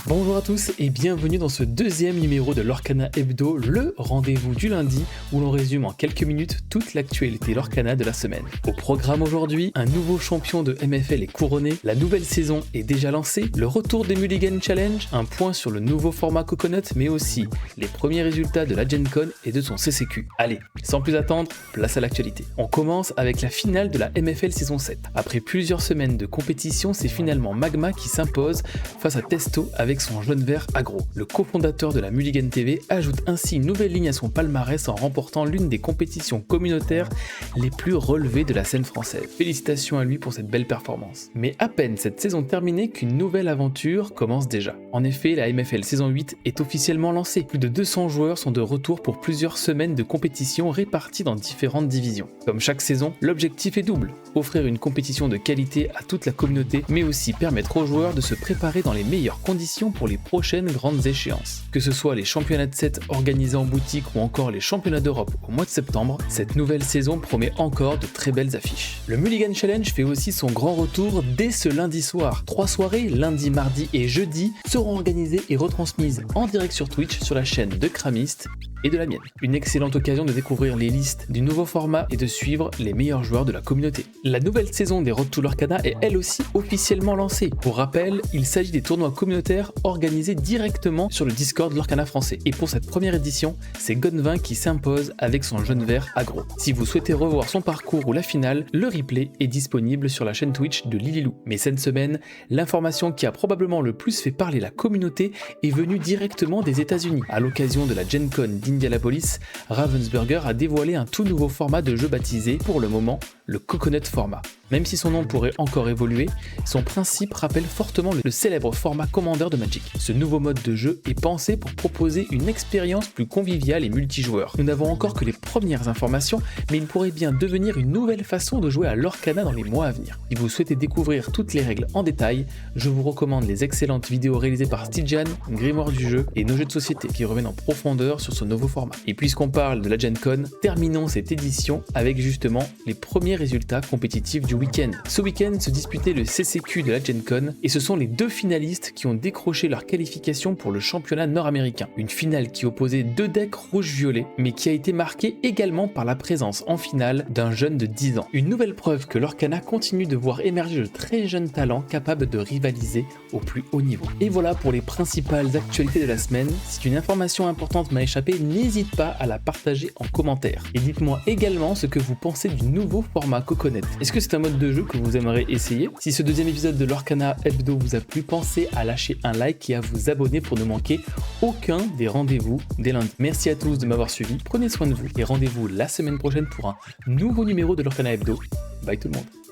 Bonjour à tous et bienvenue dans ce deuxième numéro de Lorcana Hebdo, le rendez-vous du lundi où l'on résume en quelques minutes toute l'actualité Lorcana de la semaine. Au programme aujourd'hui, un nouveau champion de MFL est couronné, la nouvelle saison est déjà lancée, le retour des Mulligan Challenge, un point sur le nouveau format Coconut, mais aussi les premiers résultats de la Gen Con et de son CCQ. Allez, sans plus attendre, place à l'actualité. On commence avec la finale de la MFL saison 7. Après plusieurs semaines de compétition, c'est finalement Magma qui s'impose face à Testo avec son jaune vert aggro. Le cofondateur de la Mulligan TV ajoute ainsi une nouvelle ligne à son palmarès en remportant l'une des compétitions communautaires les plus relevées de la scène française. Félicitations à lui pour cette belle performance. Mais à peine cette saison terminée qu'une nouvelle aventure commence déjà. En effet, la MFL saison 8 est officiellement lancée. Plus de 200 joueurs sont de retour pour plusieurs semaines de compétition réparties dans différentes divisions. Comme chaque saison, l'objectif est double: offrir une compétition de qualité à toute la communauté, mais aussi permettre aux joueurs de se préparer dans les meilleures conditions pour les prochaines grandes échéances. Que ce soit les championnats de 7 organisés en boutique ou encore les championnats d'Europe au mois de septembre, cette nouvelle saison promet encore de très belles affiches. Le Mulligan Challenge fait aussi son grand retour dès ce lundi soir. 3 soirées, lundi, mardi et jeudi, seront organisées et retransmises en direct sur Twitch sur la chaîne de Kramist et de la mienne. Une excellente occasion de découvrir les listes du nouveau format et de suivre les meilleurs joueurs de la communauté. La nouvelle saison des Road to Lorcana est elle aussi officiellement lancée. Pour rappel, il s'agit des tournois communautaires organisés directement sur le Discord Lorcana français. Et pour cette première édition, c'est Gonvin qui s'impose avec son jaune vert aggro. Si vous souhaitez revoir son parcours ou la finale, le replay est disponible sur la chaîne Twitch de Lililou. Mais cette semaine, l'information qui a probablement le plus fait parler la communauté est venue directement des États-Unis. À l'occasion de la Gen Con d'Indianapolis, Ravensburger a dévoilé un tout nouveau format de jeu baptisé, pour le moment, le Coconut Format. Même si son nom pourrait encore évoluer, son principe rappelle fortement le célèbre format Commander de Magic. Ce nouveau mode de jeu est pensé pour proposer une expérience plus conviviale et multijoueur. Nous n'avons encore que les premières informations, mais il pourrait bien devenir une nouvelle façon de jouer à Lorcana dans les mois à venir. Si vous souhaitez découvrir toutes les règles en détail, je vous recommande les excellentes vidéos réalisées par Stygian, Grimoire du jeu et nos jeux de société qui reviennent en profondeur sur ce nouveau format. Et puisqu'on parle de la Gen Con, terminons cette édition avec justement les premiers résultats compétitifs du week-end. Ce week-end se disputait le CCQ de la Gen Con et ce sont les deux finalistes qui ont décroché leur qualification pour le championnat nord-américain. Une finale qui opposait deux decks rouge-violet, mais qui a été marquée également par la présence en finale d'un jeune de 10 ans. Une nouvelle preuve que Lorcana continue de voir émerger de très jeunes talents capables de rivaliser au plus haut niveau. Et voilà pour les principales actualités de la semaine. Si une information importante m'a échappé, n'hésite pas à la partager en commentaire. Et dites-moi également ce que vous pensez du nouveau format Coconut. Est-ce que c'est un mode de jeu que vous aimeriez essayer? Si ce deuxième épisode de Lorcana Hebdo vous a plu, pensez à lâcher un like et à vous abonner pour ne manquer aucun des rendez-vous des lundis. Merci à tous de m'avoir suivi, prenez soin de vous et rendez-vous la semaine prochaine pour un nouveau numéro de Lorcana Hebdo. Bye tout le monde.